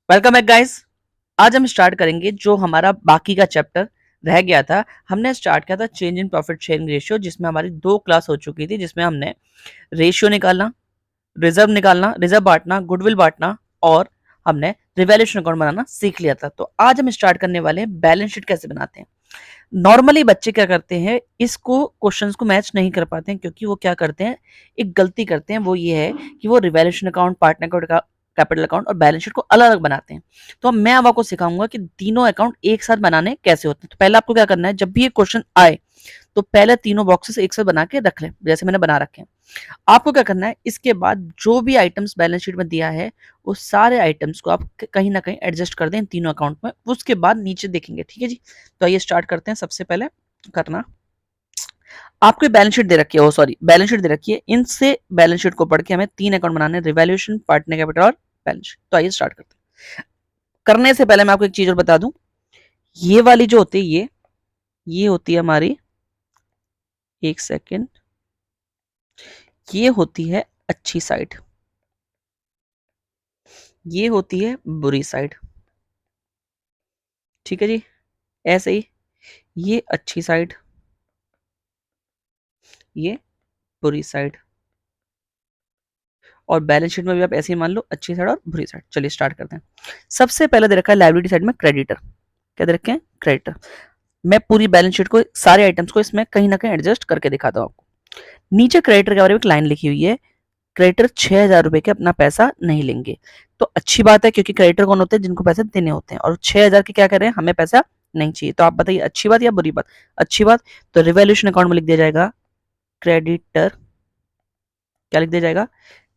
Welcome back guys. आज हम start करेंगे जो हमारा बाकी का चैप्टर रह गया था। हमने स्टार्ट किया था change in profit sharing ratio, जिसमें हमारी दो क्लास हो चुकी थी, जिसमें हमने रेशियो निकालना, रिजर्व बांटना, गुडविल बांटना और हमने रिवैल्यूएशन अकाउंट बनाना सीख लिया था। तो आज हम स्टार्ट करने वाले हैं बैलेंस शीट कैसे बनाते हैं। नॉर्मली बच्चे क्या करते हैं, इसको क्वेश्चंस को मैच नहीं कर पाते हैं, क्योंकि वो क्या करते हैं, एक गलती करते हैं। वो ये है कि वो revaluation account, partner account, capital account और बैलेंस शीट को अलग अलग बनाते हैं। तो मैं अब आपको सिखाऊंगा कि तीनों अकाउंट एक साथ बनाने कैसे होते हैं। तो पहले आपको क्या करना है, जब भी ये क्वेश्चन आए तो पहले तीनों बॉक्सेस एक साथ बना के रख लें, जैसे मैंने बना रखे हैं। आपको क्या करना है, इसके बाद जो भी आइटम्स बैलेंस शीट में दिया है वो सारे आइटम्स को आप कहीं ना कहीं एडजस्ट कर दें इन तीनों अकाउंट में, उसके बाद नीचे देखेंगे। ठीक है जी। तो आइए स्टार्ट करते हैं। सबसे पहले करना, आपको बैलेंस शीट दे रखी है, ओ सॉरी, बैलेंस शीट दे रखी है। इनसे बैलेंस शीट को पढ़ के हमें तीन अकाउंट बनाने, रिवैल्यूएशन, पार्टनर कैपिटल और बैलेंस शीट। तो आइए स्टार्ट करते हैं। करने से पहले मैं आपको एक चीज और बता दूं, ये वाली जो होती है, ये होती है हमारी, एक सेकेंड, ये होती है अच्छी साइड, ये होती है बुरी साइड। ठीक है जी। ऐसे ही ये अच्छी साइड, ये बुरी साइड, और बैलेंस शीट में भी आप ऐसे ही मान लो, अच्छी साइड और बुरी साइड। चलिए स्टार्ट करते हैं। सबसे पहले दे रखा है लायबिलिटी साइड में क्रेडिटर। क्या दे रखे हैं? क्रेडिटर। मैं पूरी बैलेंस शीट को, सारे आइटम्स को इसमें कहीं ना कहीं एडजस्ट करके दिखाता हूं आपको। नीचे क्रेडिटर के बारे में एक लाइन लिखी हुई है, क्रेडिटर 6,000 रुपए के अपना पैसा नहीं लेंगे। तो अच्छी बात है, क्योंकि क्रेडिटर कौन होते हैं? जिनको पैसे देने होते हैं, और 6,000 के क्या कर रहे हैं? हमें पैसा नहीं चाहिए। तो आप बताइए, अच्छी बात या बुरी बात? अच्छी बात। तो रिवैल्यूएशन अकाउंट में लिख दिया जाएगा क्रेडिटर। क्या लिख दिया जाएगा?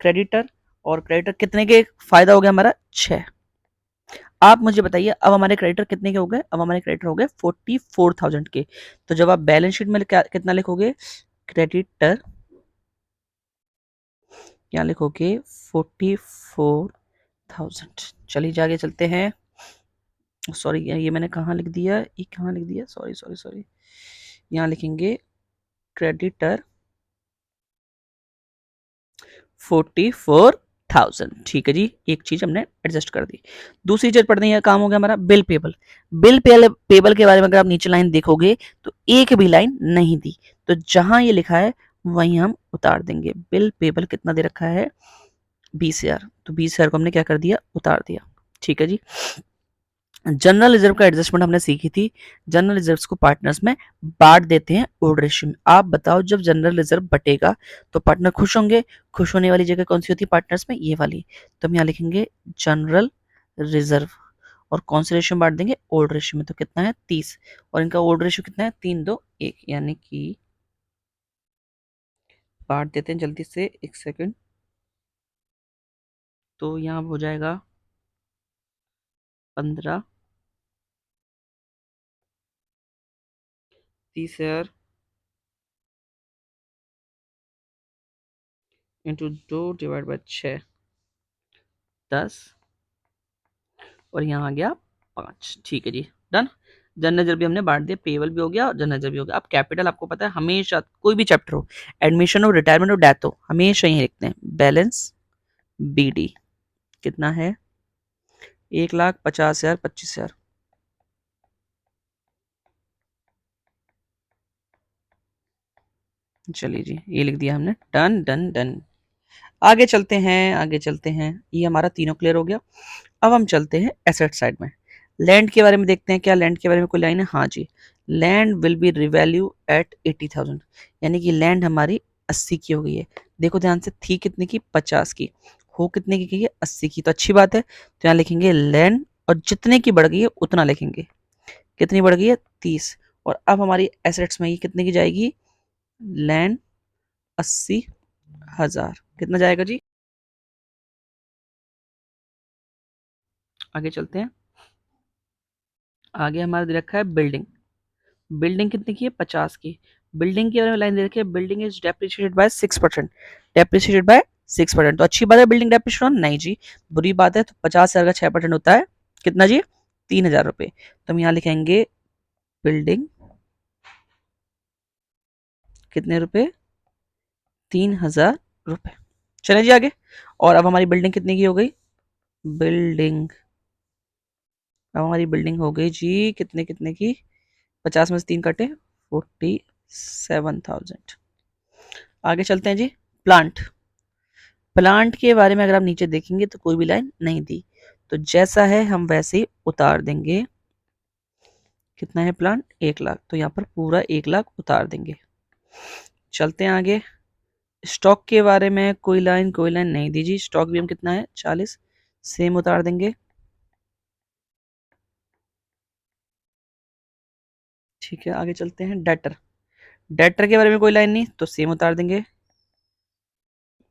क्रेडिटर। और क्रेडिटर कितने के फायदा हो गया हमारा? 6। आप मुझे बताइए, अब हमारे क्रेडिटर कितने के हो गए? अब हमारे क्रेडिटर हो गए 44,000 के। तो जब आप बैलेंस शीट में क्या कितना लिखोगे? क्रेडिटर क्या लिखोगे? 44,000। चलिए आगे चलते हैं। सॉरी, ये मैंने कहाँ लिख दिया? ये कहाँ लिख दिया? Sorry sorry sorry. यहाँ लिखेंगे क्रेडिटर 44,000। ठीक है जी, एक चीज हमने एडजस्ट कर दी। दूसरी चीज पढ़ने का काम हो गया हमारा बिल पेबल। पेबल के बारे में अगर आप नीचे लाइन देखोगे तो एक भी लाइन नहीं दी, तो जहां ये लिखा है वहीं हम उतार देंगे। बिल पेबल कितना दे रखा है? 20,000। तो 20,000 को हमने क्या कर दिया? उतार दिया। ठीक है जी। जनरल रिजर्व का एडजस्टमेंट हमने सीखी थी। जनरल रिजर्व को पार्टनर्स में बांट देते हैं ओल्ड रेशियो में। आप बताओ, जब जनरल रिजर्व बटेगा तो पार्टनर खुश होंगे। खुश होने वाली जगह कौन सी होती है पार्टनर्स में? ये वाली। तो हम यहाँ लिखेंगे जनरल रिजर्व, और कौन से रेशियो में बांट देंगे? ओल्ड रेशियो में। तो कितना है? 30। और इनका ओल्ड रेशियो कितना है? 3-2-1, यानी कि बांट देते हैं जल्दी से, एक सेकेंड। तो यहाँ हो जाएगा 15, 30,000 इंटू 2/6, 10, और यहाँ आ गया 5। ठीक है जी, डन। जनरल रिजर्व भी हमने बांट दिया, पेबल भी हो गया और जनरल रिजर्व भी हो गया। अब कैपिटल आपको पता है, हमेशा कोई भी चैप्टर हो, एडमिशन हो, रिटायरमेंट हो, डेथ हो, हमेशा यही लिखते हैं बैलेंस बीडी। कितना है? 1,50,000, 25,000। चलिए जी, ये लिख दिया हमने। Done done done. आगे चलते हैं, आगे चलते हैं। ये हमारा तीनों क्लियर हो गया। अब हम चलते हैं एसेट साइड में। लैंड के बारे में देखते हैं, क्या लैंड के बारे में कोई लाइन है? हाँ जी। Land will be revalue at 80,000, यानी कि लैंड हमारी 80 की हो गई है। देखो ध्यान से, थी कितने की? 50 की। हो कितने की है? 80 की। तो अच्छी बात है। तो यहाँ लिखेंगे लैंड, और जितने की बढ़ गई है उतना लिखेंगे। कितनी बढ़ गई है? 30। और अब हमारी एसेट्स में ये कितने की जाएगी? लैंड 80,000। कितना जाएगा जी? आगे चलते हैं। आगे हमारा दे रखा है बिल्डिंग। बिल्डिंग कितने की है? 50 की। बिल्डिंग के बारे में लाइन दे रखी है, building is depreciated by 6%। Depreciated by 6%। तो अच्छी बात है बिल्डिंग डेप्रिशिएट होना? नहीं जी, बुरी बात है। तो 50,000 का 6% होता है कितना जी? 3,000 रुपए। तो हम यहाँ लिखेंगे बिल्डिंग कितने रुपए? 3,000 रुपए। चले जी आगे। और अब हमारी बिल्डिंग कितने की हो गई? बिल्डिंग अब हमारी बिल्डिंग हो गई जी कितने कितने की, 50 में से 3 कटे 47,000। आगे चलते हैं जी। प्लांट, प्लांट के बारे में अगर आप नीचे देखेंगे तो कोई भी लाइन नहीं दी, तो जैसा है हम वैसे ही उतार देंगे। कितना है प्लांट, 1 लाख, तो यहाँ पर पूरा 1 लाख उतार देंगे। चलते हैं आगे। स्टॉक के बारे में कोई लाइन नहीं दीजिए। स्टॉक भी हम कितना है 40, सेम उतार देंगे। ठीक है आगे चलते हैं। डेटर, डेटर के बारे में कोई लाइन नहीं तो सेम उतार देंगे।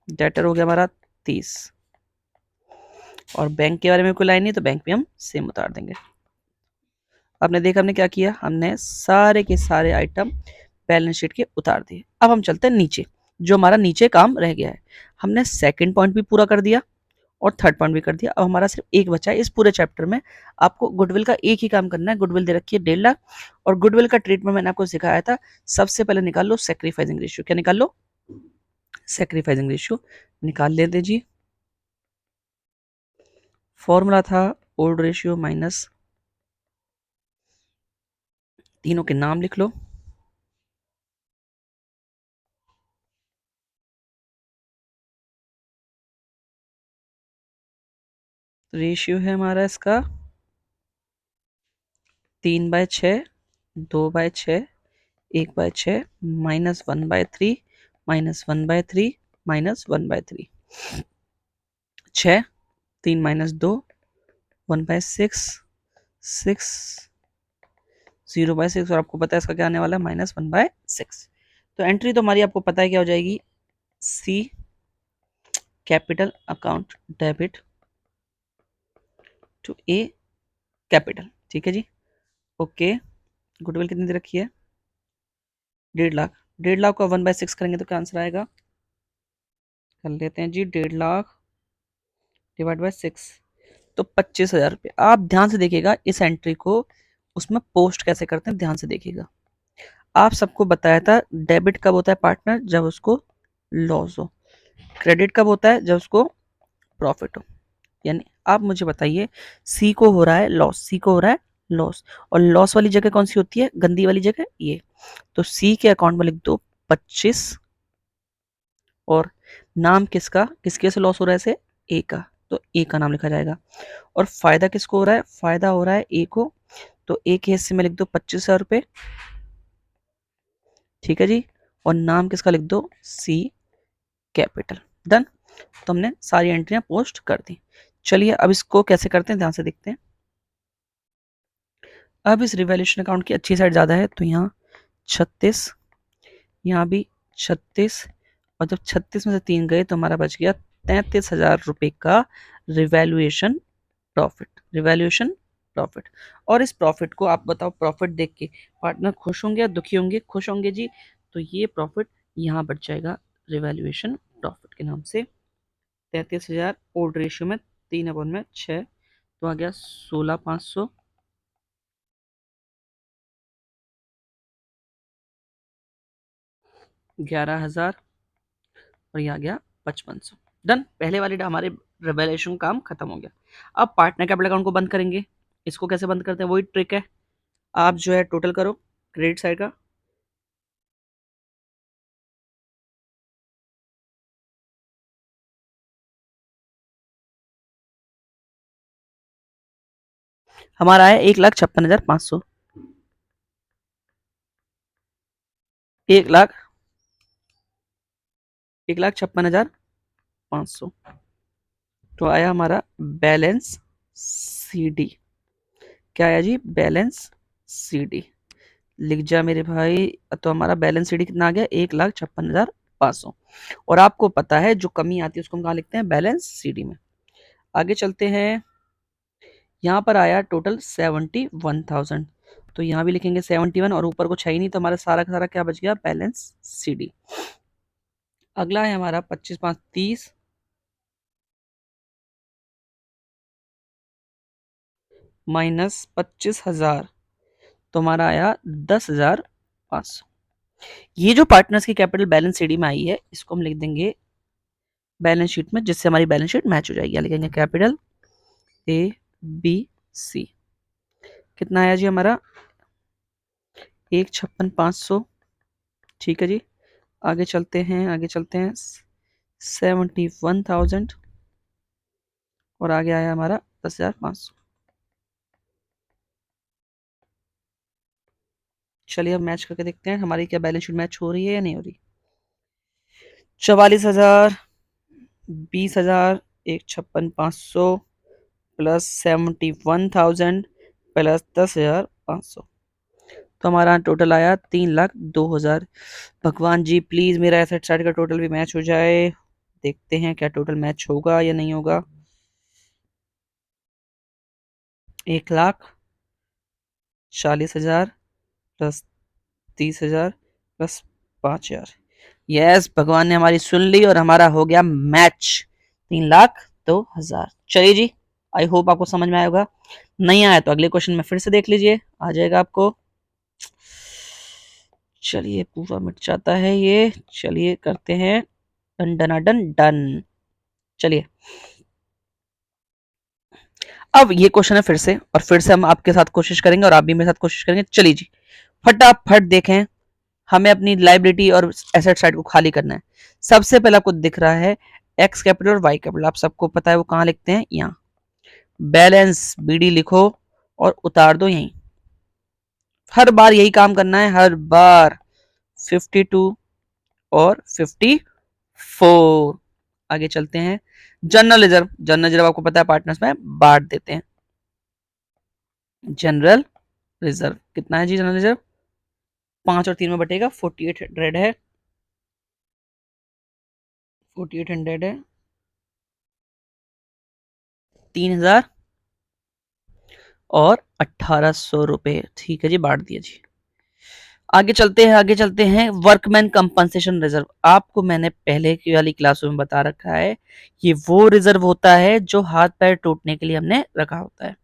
डेटर हो गया हमारा 30, और बैंक के बारे में कोई लाइन नहीं तो बैंक भी हम सेम उतार देंगे। आपने देखा हमने क्या किया, हमने सारे के सारे आइटम बैलेंस शीट के उतार दिए। अब हम चलते हैं नीचे, जो हमारा नीचे काम रह गया है। हमने सेकंड पॉइंट भी पूरा कर दिया और थर्ड पॉइंट भी कर दिया। अब हमारा सिर्फ एक बचा है इस पूरे चैप्टर में। आपको गुडविल का एक ही काम करना है। गुडविल दे रखी है 1.5 लाख, और गुडविल का ट्रीटमेंट मैंने आपको सिखाया था। सबसे पहले निकाल लो सेक्रीफाइसिंग रेशियो। क्या निकाल लो, सेक्रीफाइसिंग रेशियो निकाल लेते जी। फॉर्मूला था ओल्ड रेशियो माइनस, तीनों के नाम लिख लो। रेशियो है हमारा इसका 3/6, 2/6, 1/6, -1/3, -1/3, -1/3, 6, 3 - 2, 1/6, 6, 0/6, और आपको पता है इसका क्या आने वाला है -1/6। तो एंट्री तो हमारी आपको पता है क्या हो जाएगी, C capital account debit to A capital. ठीक है जी, ओके। गुडविल कितनी दे रखी है, 1.5 लाख। 1.5 लाख को 1/6 करेंगे तो क्या आंसर आएगा, कर लेते हैं जी। 1.5 लाख डिवाइड बाय 6, तो 25,000 रुपये। आप ध्यान से देखिएगा इस एंट्री को, उसमें पोस्ट कैसे करते हैं ध्यान से देखिएगा। आप सबको बताया था डेबिट कब होता है पार्टनर, जब उसको लॉस हो। क्रेडिट कब होता है, जब उसको प्रॉफिट हो। यानी आप मुझे बताइए, सी को हो रहा है लॉस, सी को हो रहा है लॉस, और लॉस वाली जगह कौन सी होती है, गंदी वाली जगह ये। तो सी के अकाउंट में लिख दो 25, और नाम किसका, किसके से लॉस हो रहा है इसे, ए का, तो ए का नाम लिखा जाएगा। और फायदा किसको हो रहा है, फायदा हो रहा है ए को, तो ए के हिस्से में लिख दो 25,000 रुपये। ठीक है जी, और नाम किसका लिख दो, सी कैपिटल। डन। तो हमने सारी एंट्रियां पोस्ट कर दी। चलिए अब इसको कैसे करते हैं ध्यान से देखते हैं। अब इस रिवैल्यूएशन अकाउंट की अच्छी साइड ज्यादा है, तो यहाँ 36, यहाँ भी 36, और जब 36 में से 3 गए तो हमारा बच गया 33,000 रुपये का रिवैल्यूएशन प्रॉफिट, रिवैल्यूएशन प्रॉफिट। और इस प्रॉफिट को आप बताओ, प्रॉफिट देख के पार्टनर खुश होंगे या दुखी होंगे, खुश होंगे जी। तो ये प्रॉफिट यहाँ बच जाएगा रिवैल्यूएशन प्रॉफिट के नाम से। 33,000 ओल्ड रेशियो में 3/6, तो आ गया 16,500, 11,000, और ये आ गया 5500। डन। पहले वाले हमारे रिवैल्यूएशन काम खत्म हो गया। अब पार्टनर कैपिटल अकाउंट को बंद करेंगे। इसको कैसे बंद करते हैं, वही ट्रिक है। आप जो है टोटल करो क्रेडिट साइड का, हमारा है 1,56,500, 1 लाख 1,56,500, तो आया हमारा बैलेंस सीडी। क्या आया जी, बैलेंस सीडी। लिख जा मेरे भाई। तो हमारा बैलेंस सीडी कितना आ गया, 1,56,500, और आपको पता है जो कमी आती है उसको हम कहाँ लिखते हैं, बैलेंस सीडी में। आगे चलते हैं। यहाँ पर आया टोटल 71,000, तो यहाँ भी लिखेंगे 71, और ऊपर कुछ है ही नहीं, तो हमारा सारा का सारा क्या बच गया, बैलेंस सीडी। अगला है हमारा 25/5 30, -25,000, तो हमारा आया 10,500। ये जो पार्टनर्स की कैपिटल बैलेंस सीडी में आई है, इसको हम लिख देंगे बैलेंस शीट में, जिससे हमारी बैलेंस शीट मैच हो जाएगी। लिखेंगे कैपिटल ए बी सी, कितना आया जी हमारा 1,56,500। ठीक है जी, आगे चलते हैं, आगे चलते हैं 71,000 और आगे आया हमारा 10,500। चलिए अब मैच करके देखते हैं हमारी क्या बैलेंस शीट मैच हो रही है या नहीं हो रही। 44,000, 20,000, 1,56,500 प्लस 71,000 प्लस 10,500, तो हमारा टोटल आया 3,02,000। भगवान जी प्लीज मेरा एसेट साइड का टोटल भी मैच हो जाए। देखते हैं क्या टोटल मैच होगा या नहीं होगा। 1,40,000 प्लस 30,000 प्लस 5,000। यस, भगवान ने हमारी सुन ली और हमारा हो गया मैच 3,02,000। चलिए जी, आई होप आपको समझ में आया होगा। नहीं आया तो अगले क्वेश्चन में फिर से देख लीजिए, आ जाएगा आपको। चलिए पूरा मिट जाता है ये। चलिए करते हैं डन डन डन डन। चलिए अब ये क्वेश्चन है फिर से, और फिर से हम आपके साथ कोशिश करेंगे और आप भी मेरे साथ कोशिश करेंगे। चलिए जी फटाफट देखें, हमें अपनी लाइबिलिटी और एसेट साइड को खाली करना है। सबसे पहले आपको दिख रहा है एक्स कैपिटल और वाई कैपिटल, आप सबको पता है वो कहाँ लिखते हैं, यहाँ। बैलेंस बीडी लिखो और उतार दो यहीं। हर बार यही काम करना है, हर बार 52 और 54। आगे चलते हैं। जनरल रिजर्व, जनरल रिजर्व आपको पता है पार्टनर्स में बांट देते हैं। जनरल रिजर्व कितना है जी, जनरल रिजर्व 5 और 3 में बटेगा, 4800 है, 4800 है, 3,000 और 1,800 रुपए। ठीक है जी, बांट दिया जी। आगे चलते हैं, आगे चलते हैं। वर्कमैन कंपनसेशन रिजर्व, आपको मैंने पहले की वाली क्लासों में बता रखा है, ये वो रिजर्व होता है जो हाथ पैर टूटने के लिए हमने रखा होता है।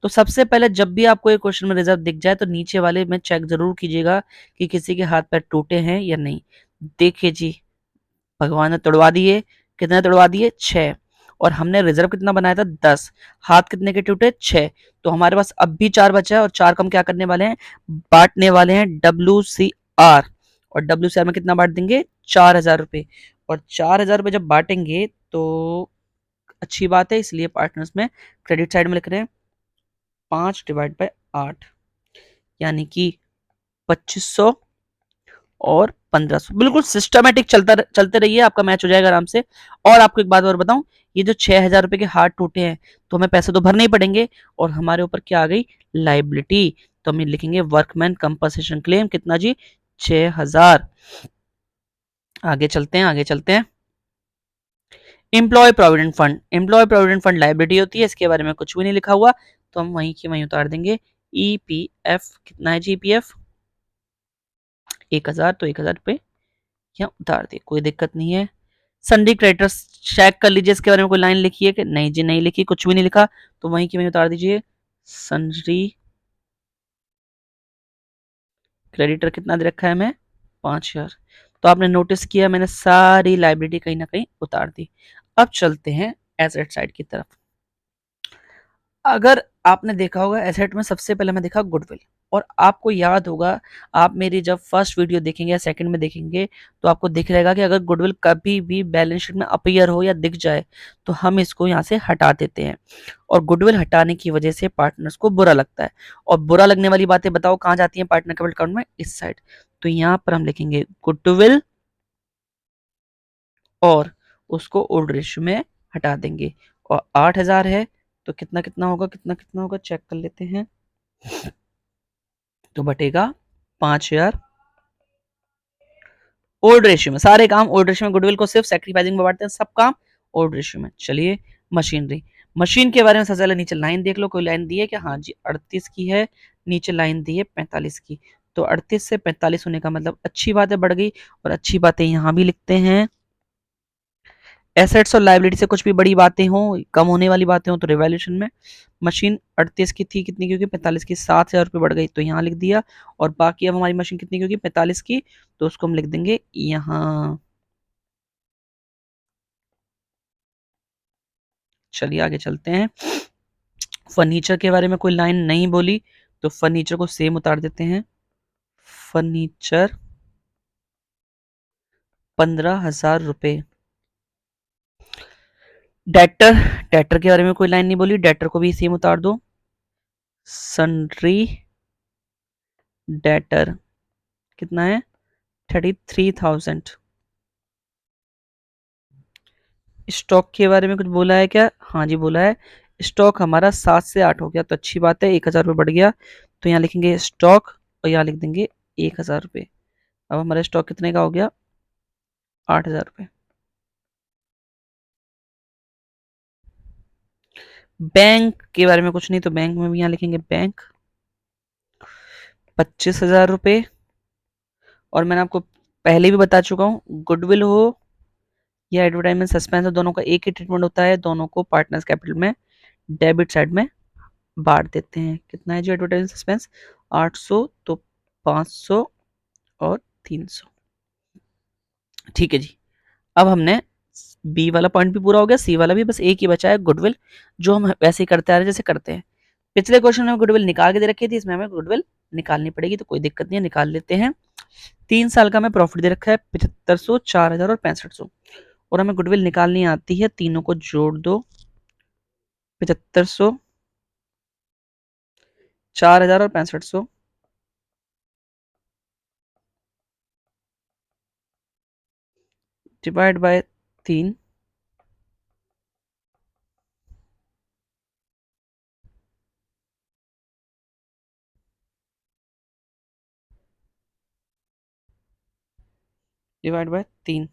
तो सबसे पहले जब भी आपको एक क्वेश्चन में रिजर्व दिख जाए तो नीचे वाले में चेक जरूर कीजिएगा कि किसी के हाथ पैर टूटे हैं या नहीं। देखिए जी, भगवान ने तोड़वा दिए। कितने तोड़वा दिए, 6। और हमने रिजर्व कितना बनाया था, 10। हाथ कितने के टूटे, 6। तो हमारे पास अब भी 4 बचा है, और 4 को हम क्या करने वाले हैं, बांटने वाले हैं WCR। और WCR में कितना बांट देंगे, 4,000 रुपए। और 4,000 रुपए जब बांटेंगे तो अच्छी बात है, इसलिए पार्टनर्स में क्रेडिट साइड में लिख रहे हैं 5/8, यानी कि 2,500 और 1,500। बिल्कुल सिस्टमेटिक चलते रहिए, आपका मैच हो जाएगा आराम से। और आपको एक बात और बताऊं, ये जो 6,000 रुपए के हाथ टूटे हैं तो हमें पैसे तो भरने ही पड़ेंगे, और हमारे ऊपर क्या आ गई, लाइबिलिटी। तो हम लिखेंगे वर्कमैन कंपनसेशन क्लेम, कितना जी, 6,000। आगे चलते हैं, आगे चलते हैं। Employee provident fund, employee provident fund liability होती है, इसके बारे में कुछ भी नहीं लिखा हुआ, तो हम वहीं की वहीं उतार देंगे। EPF कितना है जी, EPF 1,000, तो 1,000 रुपए यहाँ उतार दे, कोई दिक्कत नहीं है। सन्डी क्रेडिटर्स चेक कर लीजिए, इसके बारे में कोई लाइन लिखी है कि नहीं जी, नहीं लिखी, कुछ भी नहीं लिखा, तो वहीं की वहीं उतार दीजिए। सन्डी क्रेडिटर कितना दे रखा है हमें, 5,000। तो आपने नोटिस किया मैंने सारी लाइबिलिटी कहीं ना कहीं उतार दी। अब चलते हैं एसेट साइड की तरफ। अगर आपने देखा होगा एसेट में सबसे पहले मैं देखा गुडविल, और आपको याद होगा, आप मेरी जब फर्स्ट वीडियो देखेंगे या सेकंड में देखेंगे तो आपको दिख रहेगा कि अगर गुडविल कभी भी बैलेंस शीट में अपीयर हो या दिख जाए तो हम इसको यहाँ से हटा देते हैं, और गुडविल हटाने की वजह से पार्टनर्स को बुरा लगता है। और बुरा लगने वाली बातें बताओ कहाँ जाती हैं पार्टनर कैपिटल अकाउंट में, इस साइड। तो यहाँ पर हम लिखेंगे गुडविल और उसको ओल्ड रेशियो में हटा देंगे। और 8,000 है तो कितना कितना होगा, कितना कितना होगा, चेक कर लेते हैं। तो बटेगा 5,000। ओल्ड रेशियो में सारे काम, ओल्ड रेशियो में गुडविल को सिर्फ सैक्रिफाइसिंग में बांटते हैं, सब काम ओल्ड रेशियो में। चलिए मशीनरी, मशीन के बारे में सबसे पहले नीचे लाइन देख लो, कोई लाइन दी है क्या, हाँ जी 38 की है, नीचे लाइन दी है 45 की। तो 38 से 45 होने का मतलब अच्छी बात है, बढ़ गई। और अच्छी बातें यहाँ भी लिखते हैं। एसेट्स और लाइबिलिटी से कुछ भी बड़ी बातें हो, कम होने वाली बातें हो, तो रिवैल्यूएशन में मशीन 38 की थी, कितनी की होगी, 45 की, 7,000 रुपये बढ़ गई, तो यहाँ लिख दिया। और बाकी अब हमारी मशीन कितनी की होगी, 45 की, तो उसको हम लिख देंगे यहाँ। चलिए आगे चलते हैं। फर्नीचर के बारे में कोई लाइन नहीं बोली, तो फर्नीचर को सेम उतार देते हैं, फर्नीचर 15,000 रुपये। डेटर, डेटर के बारे में कोई लाइन नहीं बोली, डेटर को भी सेम उतार दो, सन्ड्री डेटर कितना है 33,000। स्टॉक के बारे में कुछ बोला है क्या? हाँ जी बोला है, स्टॉक हमारा 7 से 8 हो गया, तो अच्छी बात है, 1,000 रुपये बढ़ गया। तो यहाँ लिखेंगे स्टॉक और यहाँ लिख देंगे 1,000 रुपये। अब हमारा स्टॉक कितने का हो गया 8,000 रुपये। बैंक के बारे में कुछ नहीं, तो बैंक में भी यहाँ लिखेंगे बैंक 25,000 रुपये। और मैंने आपको पहले भी बता चुका हूँ, गुडविल हो या एडवर्टाइजमेंट सस्पेंस हो, दोनों का एक ही ट्रीटमेंट होता है, दोनों को पार्टनर्स कैपिटल में डेबिट साइड में बांट देते हैं। कितना है जो एडवर्टाइजमेंट सस्पेंस 800, तो 500 और 300। ठीक है जी, अब हमने बी वाला पॉइंट भी पूरा हो गया, सी वाला भी, बस एक ही बचा है गुडविल, जो हम वैसे ही करते आ रहे हैं जैसे करते हैं। पिछले क्वेश्चन में गुडविल निकाल के दे रखी थी, इसमें हमें गुडविल निकालनी पड़ेगी, तो कोई दिक्कत नहीं है, निकाल लेते हैं। 3 साल का हमें प्रॉफिट दे रखा है 7500, 4000 और 6500, और हमें गुडविल निकालनी आती है, तीनों को जोड़ दो, 7500, 4000 और 6500, divide by 3, divide by 3,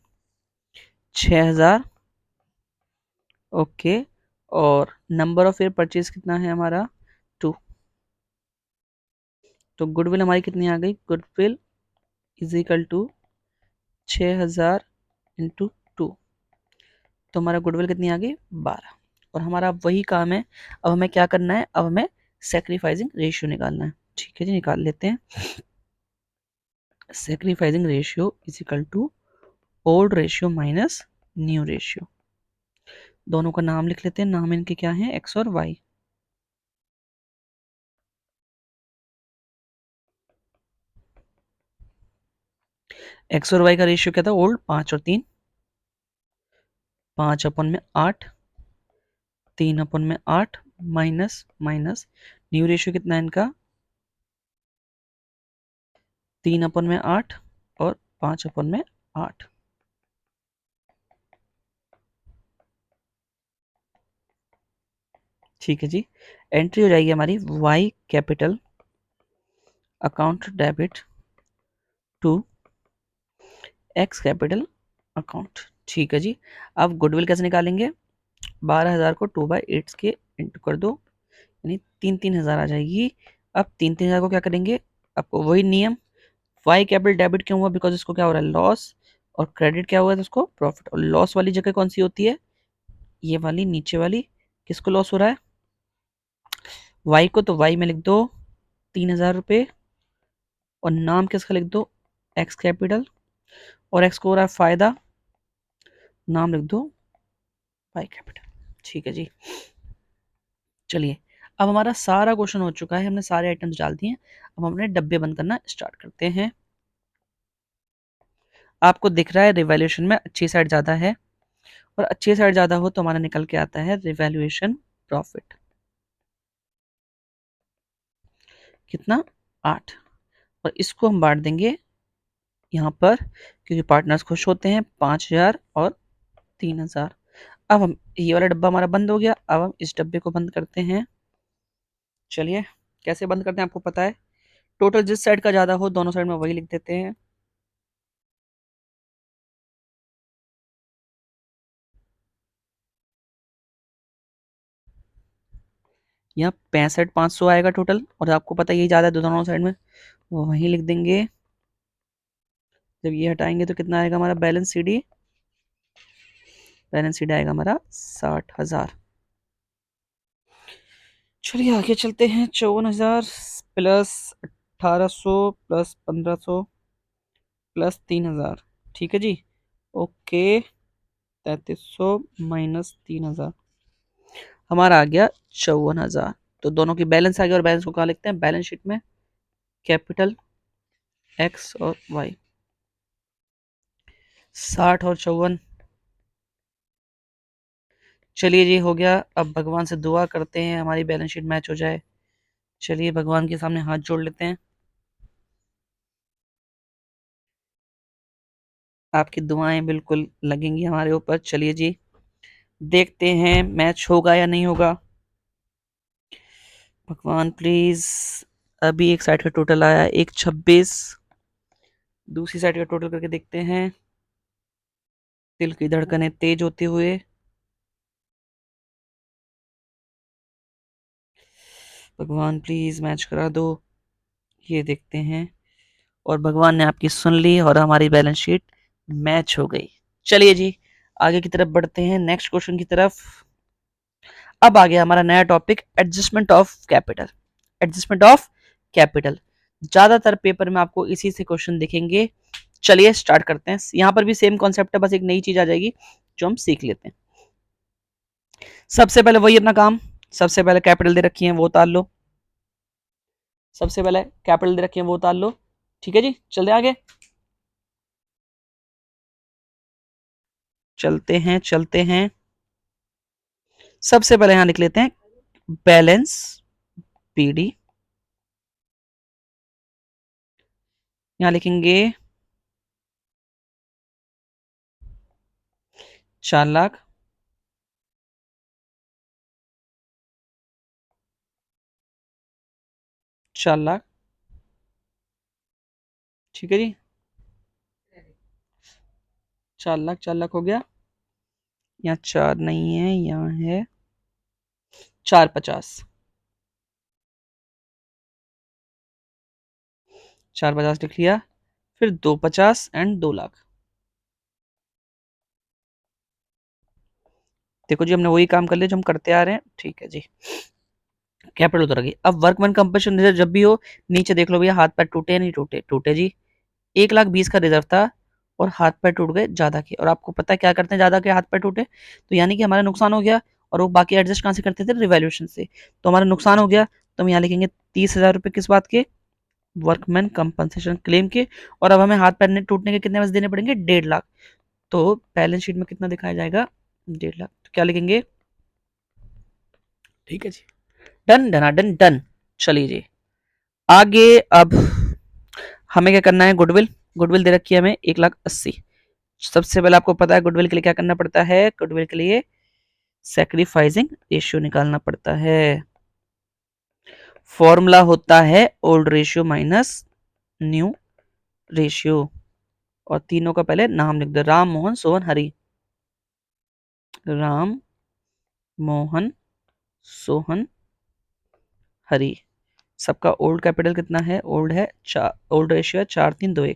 6000। Okay, और नंबर ऑफ ईयर परचेज कितना है हमारा 2। तो गुडविल हमारी कितनी आ गई, goodwill is equal to 6000 into 2, तो हमारा गुडविल कितनी आ गई 12। और हमारा वही काम है, अब हमें क्या करना है, अब हमें सेक्रीफाइसिंग रेशियो निकालना है। ठीक है जी, निकाल लेते हैं। Sacrificing ratio is equal to old ratio minus new ratio. दोनों का नाम लिख लेते हैं, नाम इनके क्या है, एक्स और वाई। एक्स और वाई का रेशियो क्या था ओल्ड, 5 और 3, 5 अपन में 8, 3 अपन में 8, माइनस माइनस न्यू रेशियो कितना है इनका, 3 अपन में 8 और 5 अपन में 8। ठीक है जी, एंट्री हो जाएगी हमारी Y capital account debit to X capital account. ठीक है जी, अब गुडविल कैसे निकालेंगे, 12,000 को 2/8 के इंटू कर दो, यानी 3,000 आ जाएगी। अब 3,000 को क्या करेंगे, आपको वही नियम, वाई कैपिटल डेबिट क्यों हुआ, बिकॉज इसको क्या हो रहा है लॉस, और क्रेडिट क्या हुआ है तो उसको प्रॉफिट। और लॉस वाली जगह कौन सी होती है, ये वाली नीचे वाली, किसको लॉस हो रहा है वाई को, तो वाई में लिख दो 3,000 रुपये, और नाम किसका लिख दो एक्स कैपिटल, और एक्स को हो रहा है फायदा, नाम लिख दो वाई कैपिटल। ठीक है जी, चलिए अब हमारा सारा क्वेश्चन हो चुका है, हमने सारे आइटम्स डाल दिए हैं, अब हमने डब्बे बंद करना स्टार्ट करते हैं। आपको दिख रहा है रिवैल्यूएशन में अच्छी साइड ज़्यादा है, और अच्छी साइड ज़्यादा हो तो हमारा निकल के आता है रिवैल्यूएशन प्रॉफिट कितना 8, और इसको हम बांट देंगे यहाँ पर, क्योंकि पार्टनर्स खुश होते हैं, 5,000 और 3,000। अब हम ये वाला डब्बा हमारा बंद हो गया, अब हम इस डब्बे को बंद करते हैं। चलिए कैसे बंद करते हैं आपको पता है, टोटल जिस साइड का ज़्यादा हो दोनों साइड में वही लिख देते हैं। यहाँ 65,500 आएगा टोटल, और आपको पता है यही ज़्यादा है दोनों साइड में, वो वहीं लिख देंगे। जब ये हटाएंगे तो कितना आएगा हमारा balance C D, balance sheet आएगा हमारा 60,000। चलिए आगे चलते हैं, 54,000 प्लस 1,800 प्लस 1,500 प्लस 3,000। ठीक है जी, ओके, 3,300 माइनस 3,000, हमारा आ गया 54,000। तो दोनों की बैलेंस आ गया और बैलेंस को कहाँ लिखते हैं, बैलेंस शीट में कैपिटल एक्स और वाई। 60 और 54। चलिए जी हो गया। अब भगवान से दुआ करते हैं हमारी बैलेंस शीट मैच हो जाए। चलिए भगवान के सामने हाथ जोड़ लेते हैं। आपकी दुआएं बिल्कुल लगेंगी हमारे ऊपर। चलिए जी देखते हैं मैच होगा या नहीं होगा। भगवान प्लीज। अभी एक साइड का टोटल आया 126, दूसरी साइड का टोटल करके देखते हैं। दिल की धड़कनें तेज होते हुए। भगवान प्लीज मैच करा दो। ये देखते हैं और भगवान ने आपकी सुन ली और हमारी बैलेंस शीट मैच हो गई। चलिए जी आगे की तरफ बढ़ते हैं, नेक्स्ट क्वेश्चन की तरफ। अब आ गया हमारा नया topic, adjustment of capital. Adjustment of capital ज्यादातर पेपर में आपको इसी से क्वेश्चन दिखेंगे। चलिए स्टार्ट करते हैं। यहां पर भी सेम कॉन्सेप्ट है, बस एक नई चीज आ जाएगी जो हम सीख लेते हैं। सबसे पहले वही अपना काम, सबसे पहले कैपिटल दे रखी है वो उतार लो। सबसे पहले कैपिटल दे रखी है वो उतार लो। ठीक है जी चलते आगे। चलते हैं चलते हैं। सबसे पहले यहां लिख लेते हैं बैलेंस पीडी। यहां लिखेंगे 4 लाख। 4 लाख। ठीक है जी 4 लाख। 4 लाख हो गया। यहाँ 4 नहीं है, यहाँ है 450। 450 लिख लिया। फिर 250 एंड 2 लाख। देखो जी हमने वही काम कर लिया जो हम करते आ रहे हैं। ठीक है जी कैपिटल उतर गई। अब वर्कमैन कंपनसेशन रिजर्व जब भी हो नीचे देख लो भैया हाथ पैर टूटे या नहीं टूटे। टूटे जी। 1,20,000 का रिजर्व था और हाथ पैर टूट गए ज्यादा के। और आपको पता है क्या करते हैं ज्यादा के हाथ पैर टूटे, तो यानी कि हमारा नुकसान हो गया। और वो बाकी एडजस्ट कहां से करते थे, रिवैल्यूएशन से। तो हमारा नुकसान हो गया तो हम यहाँ लिखेंगे 30,000 रुपए किस बात के, वर्कमैन कंपनसेशन क्लेम के। और अब हमें हाथ पैर टूटने के कितने पैसे देने पड़ेंगे, 1.5 लाख। तो बैलेंस शीट में कितना दिखाया जाएगा, 1.5 लाख। तो क्या लिखेंगे, ठीक है जी डन डना डन डन। चलिए जी आगे। अब हमें क्या करना है, गुडविल। गुडविल दे रखी है हमें 1,80,000। सबसे पहले आपको पता है गुडविल के लिए क्या करना पड़ता है, गुडविल के लिए सैक्रिफाइसिंग रेशियो निकालना पड़ता है। फॉर्मूला होता है old ratio minus new ratio. और तीनों का पहले नाम लिख दो, राम मोहन सोहन हरि। राम मोहन सोहन हरि। सबका ओल्ड कैपिटल कितना है, ओल्ड है ओल्ड रेशियो है 4,3,2,1।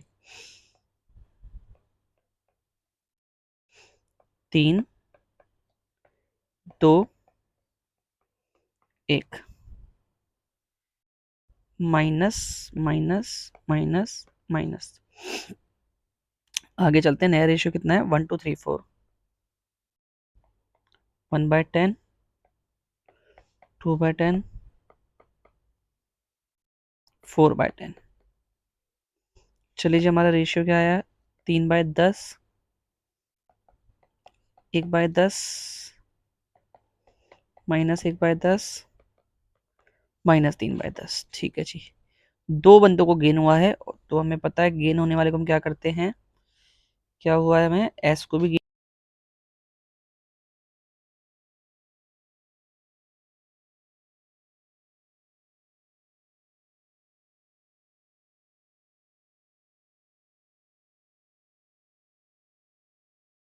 3,2,1 माइनस माइनस माइनस माइनस। आगे चलते हैं, नया रेशियो कितना है, 1,2,3,4। 1/10, 2/10, 4/10। चलिए जी हमारा रेशियो क्या आया, 3/10, 1/10, -1/10, -3/10। ठीक है जी 2 बंदों को गेन हुआ है। तो हमें पता है गेन होने वाले को हम क्या करते हैं, क्या हुआ है, हमें एस को भी